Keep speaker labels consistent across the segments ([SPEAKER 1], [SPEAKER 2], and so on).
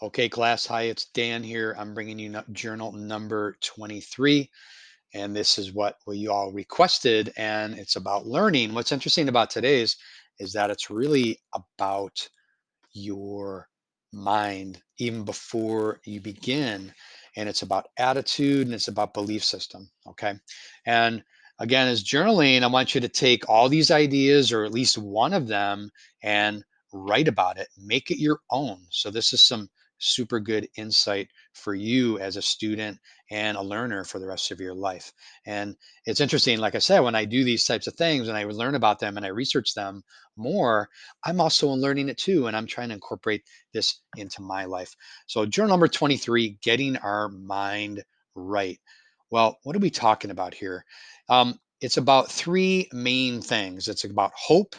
[SPEAKER 1] Okay, class. Hi, it's Dan here. I'm bringing you journal number 23, and this is what you all requested, and it's about learning. What's interesting about today's is that it's really about your mind even before you begin, and it's about attitude and it's about belief system. Okay, and again, as journaling, I want you to take all these ideas or at least one of them and write about it, make it your own. So this is some super good insight for you as a student and a learner for the rest of your life. And it's interesting, like I said, when I do these types of things and I learn about them and I research them more, I'm also learning it too, and I'm trying to incorporate this into my life. So, journal number 23, getting our mind right. Well, what are we talking about here? It's about three main things. It's about hope,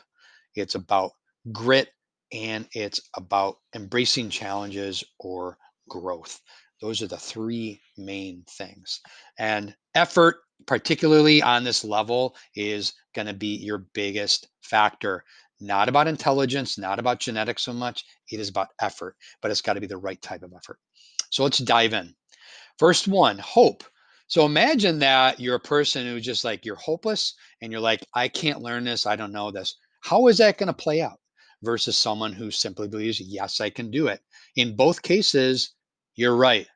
[SPEAKER 1] it's about grit, and it's about embracing challenges or growth. Those are the three main things. And effort, particularly on this level, is going to be your biggest factor. Not about intelligence, not about genetics so much. It is about effort, but it's got to be the right type of effort. So let's dive in. First one, hope. So imagine that you're a person who just like you're hopeless and you're like, I can't learn this. I don't know this. How is that going to play out? Versus someone who simply believes, yes, I can do it. In both cases, you're right.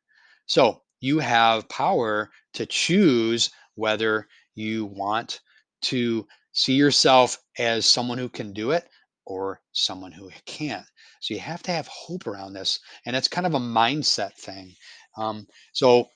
[SPEAKER 1] So you have power to choose whether you want to see yourself as someone who can do it or someone who can't. So you have to have hope around this. And it's kind of a mindset thing. Um, so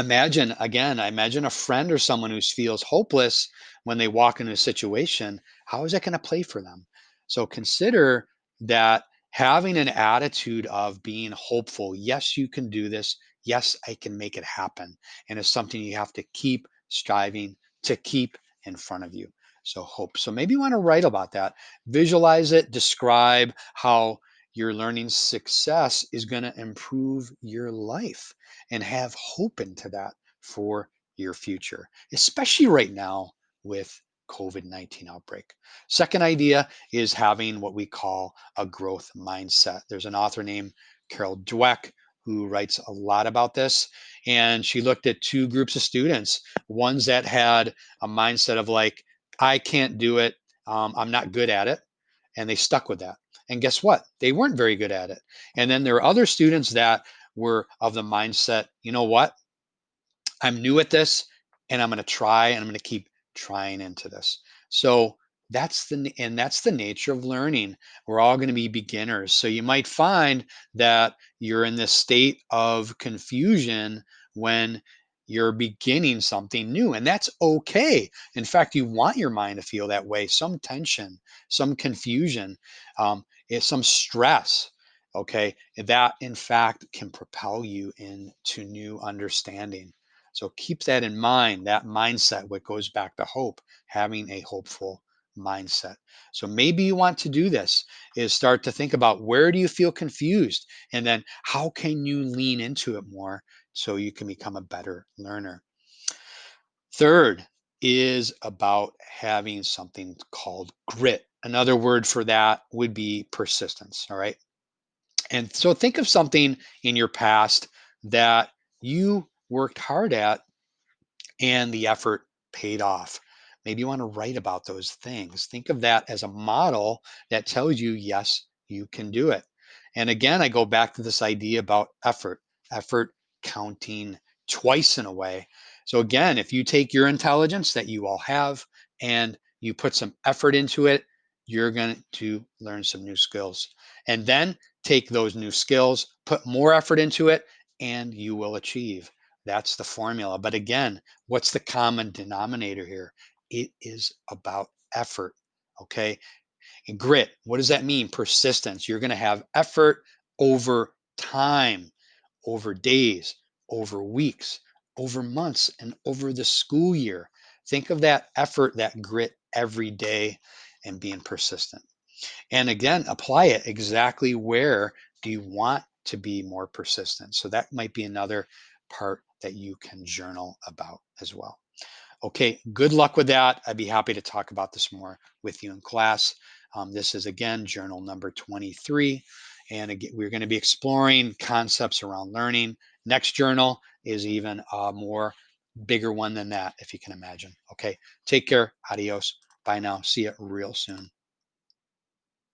[SPEAKER 1] imagine, again, I imagine a friend or someone who feels hopeless when they walk into a situation. How is that going to play for them? So consider that having an attitude of being hopeful. Yes, you can do this. Yes, I can make it happen. And it's something you have to keep striving to keep in front of you. So hope. So maybe you want to write about that, visualize it, describe how your learning success is going to improve your life and have hope into that for your future, especially right now with COVID-19 outbreak. Second idea is having what we call a growth mindset. There's an author named Carol Dweck who writes a lot about this. And she looked at two groups of students, ones that had a mindset of like, I can't do it, I'm not good at it. And they stuck with that. And guess what? They weren't very good at it. And then there are other students that were of the mindset, you know what? I'm new at this and I'm going to try and I'm going to keep trying into this. So that's the nature of learning. We're all going to be beginners. So you might find that you're in this state of confusion when you're beginning something new, and that's okay. In fact, you want your mind to feel that way, some tension, some confusion, some stress. Okay, that in fact can propel you into new understanding. So keep that in mind, that mindset, what goes back to hope, having a hopeful mindset. So maybe you want to do this is start to think about where do you feel confused and then how can you lean into it more so you can become a better learner. Third is about having something called grit. Another word for that would be persistence. All right. And so think of something in your past that you worked hard at and the effort paid off. Maybe you want to write about those things. Think of that as a model that tells you, yes, you can do it. And again, I go back to this idea about effort counting twice in a way. So, again, if you take your intelligence that you all have and you put some effort into it, you're going to learn some new skills. And then take those new skills, put more effort into it, and you will achieve. That's the formula. But again, what's the common denominator here? It is about effort. Okay. And grit, what does that mean? Persistence. You're going to have effort over time, over days, over weeks, over months, and over the school year. Think of that effort, that grit every day and being persistent. And again, apply it exactly where do you want to be more persistent. So that might be another part that you can journal about as well. Okay, good luck with that. I'd be happy to talk about this more with you in class. This is again journal number 23. And again, we're going to be exploring concepts around learning. Next journal is even a more bigger one than that, if you can imagine. Okay, take care. Adios. Bye now. See you real soon.